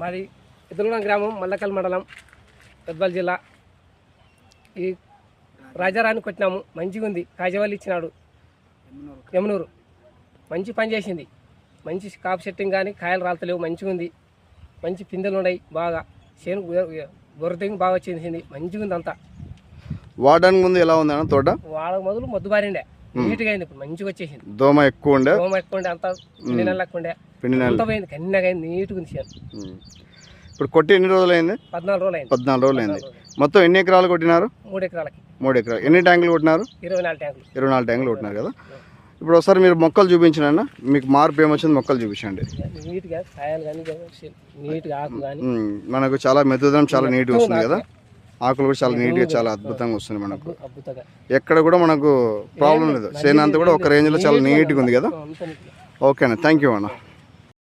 మాది ఇద్దరుగూడెం గ్రామం, మల్లకల్ మండలం, గద్వాల జిల్లా. ఈ రాజారాన్ని కొట్టినాము, మంచిగా ఉంది. కాజవల్లి ఇచ్చినాడు, యమునూరు మంచి పని చేసింది. మంచి కాపు సెట్టింగ్ కానీ కాయలు రాలతలేవు, మంచిగా ఉంది. మంచి పిందెలు ఉన్నాయి, బాగా చేను గొర్రె బాగా వచ్చేసింది, మంచిగా ఉంది అంతా. వాడడానికి ముందు ఎలా ఉంది అన్న తోట? వాడక మొదలు మొద్దు బారిండే, నీట్గా అయింది, ఇప్పుడు మంచిగా వచ్చేసింది. దోమ ఎక్కువ ఉండే, అంతా పిండి నెల లెక్క ఉండే, అంతా పోయింది, కన్నగా అయింది, నీట్గా ఉంది చేను. ఇప్పుడు కొట్టి ఎన్ని రోజులు అయింది? 14 రోజులు అయింది. 14 రోజులు అయింది. మొత్తం ఎన్ని ఎకరాలు కొట్టినారు? 3 ఎకరాలకి. 3 ఎకరాలు. ఎన్ని ట్యాంకులు కొట్టినారు? 24 ట్యాంకులు. 24 ట్యాంకులు కొట్టినారు కదా. ఇప్పుడు ఒకసారి మీరు మొక్కలు చూపించిన, మీకు మార్పు ఏమొచ్చింది మొక్కలు చూపించండి. నీట్గా కాయలు కానీ నీట్గా ఆకు కానీ మనకు చాలా మెతుదనం చాలా నీట్గా వస్తుంది కదా, ఆకులు కూడా చాలా నీట్గా చాలా అద్భుతంగా వస్తుంది మనకు. ఎక్కడ కూడా మనకు ప్రాబ్లం లేదు, చేను అంతా కూడా ఒక రేంజ్లో చాలా నీట్గా ఉంది కదా. ఓకే అన్న, థ్యాంక్ యూ అన్న.